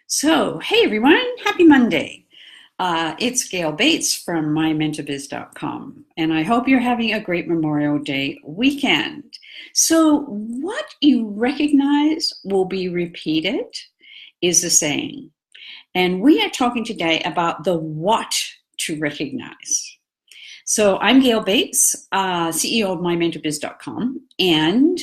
So, hey everyone, happy Monday. It's Gale Bates from mymentorbiz.com, and I hope you're having a great Memorial Day weekend. So, what you recognize will be repeated is the saying. And we are talking today about the what to recognize. So, I'm Gale Bates, CEO of mymentorbiz.com, and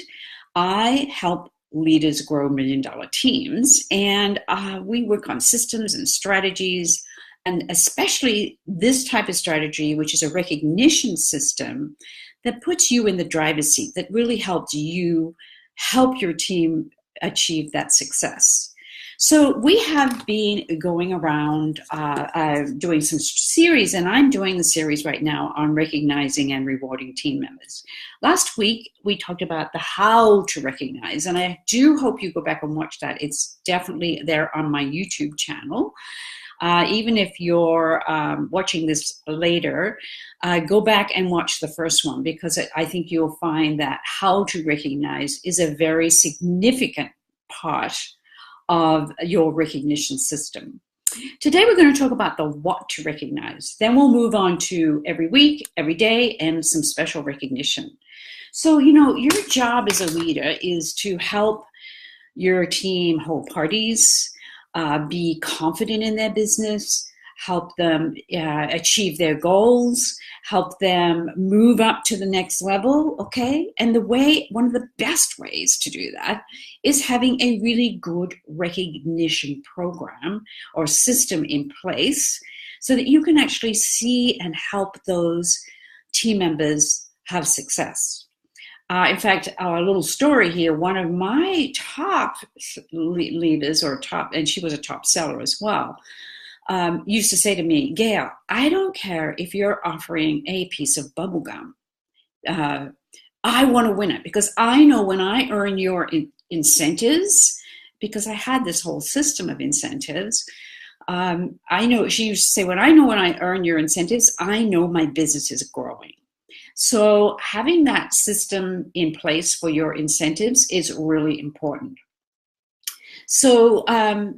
I help leaders grow $1 million teams. And we work on systems and strategies, and especially this type of strategy, which is a recognition system that puts you in the driver's seat, that really helps you help your team achieve that success. So we have been going around doing some series, and I'm doing the series right now on recognizing and rewarding team members. Last week, we talked about the how to recognize, and I do hope you go back and watch that. It's definitely there on my YouTube channel. Even if you're watching this later, go back and watch the first one, because I think you'll find that how to recognize is a very significant part of your recognition system. Today we're going to talk about the what to recognize. Then we'll move on to every week, every day, and some special recognition. So, your job as a leader is to help your team hold parties, be confident in their business, help them achieve their goals, help them move up to the next level, okay? And one of the best ways to do that is having a really good recognition program or system in place so that you can actually see and help those team members have success. In fact, a little story here, one of my top leaders, and she was a top seller as well, used to say to me, Gale, I don't care if you're offering a piece of bubble gum. I want to win it, because I know when I earn your incentives, because I had this whole system of incentives. I know, she used to say, when I earn your incentives, I know my business is growing. So having that system in place for your incentives is really important. So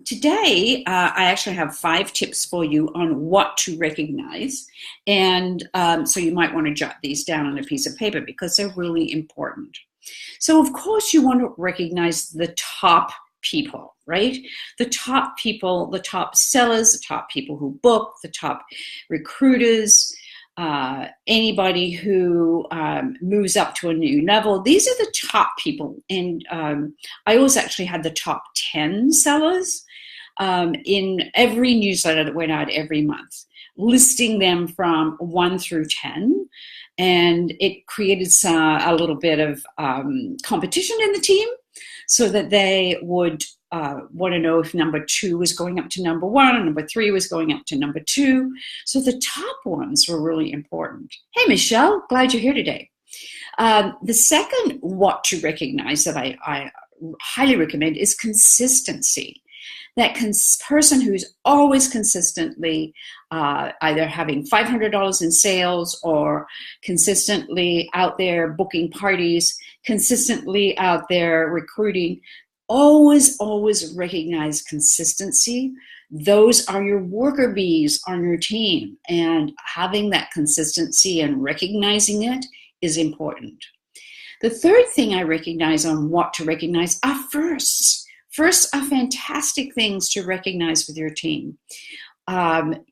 today, I actually have 5 tips for you on what to recognize. And so you might want to jot these down on a piece of paper, because they're really important. So of course you want to recognize the top people, right? The top people, the top sellers, the top people who book, the top recruiters, anybody who moves up to a new level. These are the top people. And I always actually had the top 10 sellers in every newsletter that went out every month, listing them from 1 through 10. And it created a little bit of competition in the team, so that they would want to know if number 2 was going up to number 1 and number 3 was going up to number 2. So the top ones were really important. Hey, Michelle, glad you're here today. The second what to recognize that I highly recommend is consistency. That person who's always consistently either having $500 in sales, or consistently out there booking parties, consistently out there recruiting. Always recognize consistency. Those are your worker bees on your team, and having that consistency and recognizing it is important. The third thing I recognize on what to recognize are firsts. Firsts are fantastic things to recognize with your team,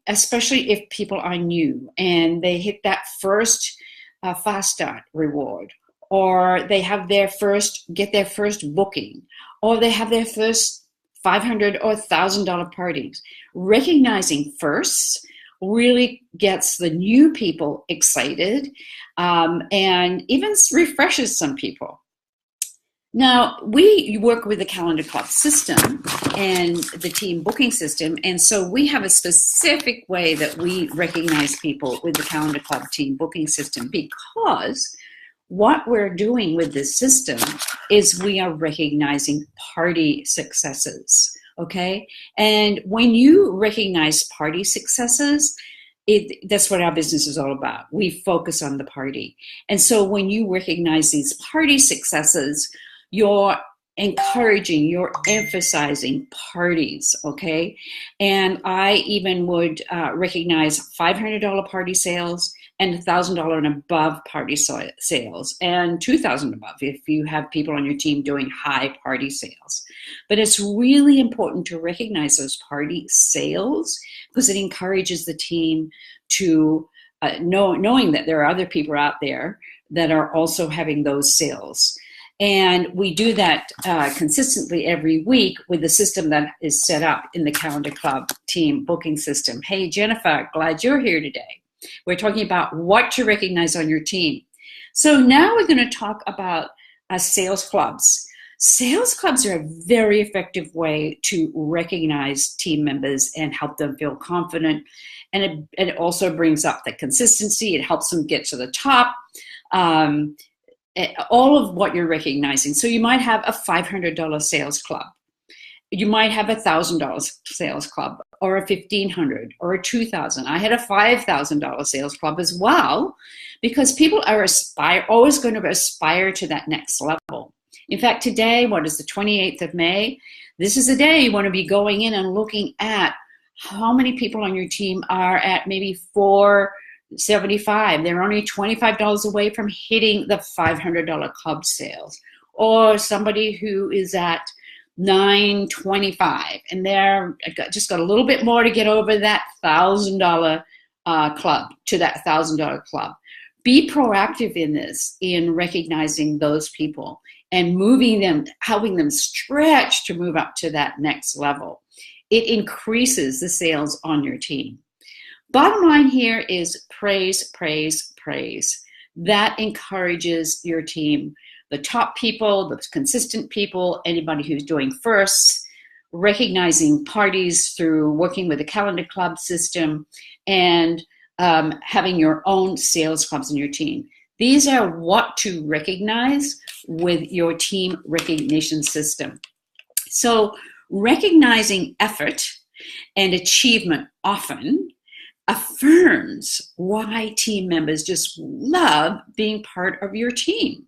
especially if people are new and they hit that first fast start reward, or they have get their first booking, or they have their first $500 or $1,000 parties. Recognizing firsts really gets the new people excited, and even refreshes some people. Now, we work with the Calendar Club system and the team booking system, and so we have a specific way that we recognize people with the Calendar Club team booking system, because what we're doing with this system is we are recognizing party successes, okay? And when you recognize party successes, that's what our business is all about. We focus on the party. And so when you recognize these party successes, your encouraging, you're emphasizing parties, okay? And I even would recognize $500 party sales and $1,000 and above party sales, and $2,000 above if you have people on your team doing high party sales. But it's really important to recognize those party sales because it encourages the team to knowing that there are other people out there that are also having those sales. And we do that consistently every week with the system that is set up in the Calendar Club team booking system. Hey, Jennifer, glad you're here today. We're talking about what to recognize on your team. So now we're going to talk about sales clubs. Sales clubs are a very effective way to recognize team members and help them feel confident. And it also brings up the consistency. It helps them get to the top. All of what you're recognizing. So you might have a $500 sales club. You might have a $1,000 sales club, or a $1,500 or a $2,000. I had a $5,000 sales club as well, because people are always going to aspire to that next level. In fact, today, what is the 28th of May? This is the day you want to be going in and looking at how many people on your team are at maybe $475. They're only $25 away from hitting the $500 club sales. Or somebody who is at $925 and they're just got a little bit more to get over that $1,000 club, to that $1,000 club. Be proactive in this, in recognizing those people and moving them, helping them stretch to move up to that next level. It increases the sales on your team. Bottom line here is praise, praise, praise. That encourages your team. The top people, the consistent people, anybody who's doing firsts, recognizing parties through working with the Calendar Club system, and having your own sales clubs in your team. These are what to recognize with your team recognition system. So recognizing effort and achievement often affirms why team members just love being part of your team.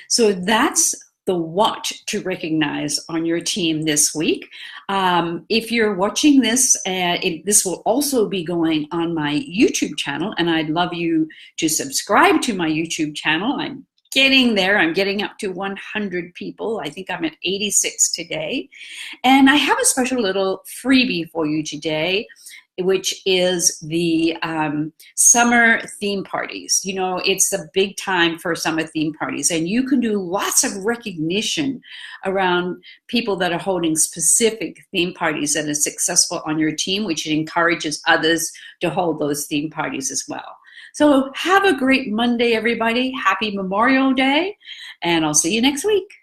So that's the what to recognize on your team this week. If you're watching this, this will also be going on my YouTube channel, and I'd love you to subscribe to my YouTube channel. I'm getting there. I'm getting up to 100 people. I think I'm at 86 today. And I have a special little freebie for you today, which is the summer theme parties. You know, it's the big time for summer theme parties, and you can do lots of recognition around people that are holding specific theme parties that are successful on your team, which encourages others to hold those theme parties as well. So have a great Monday, everybody. Happy Memorial Day, and I'll see you next week.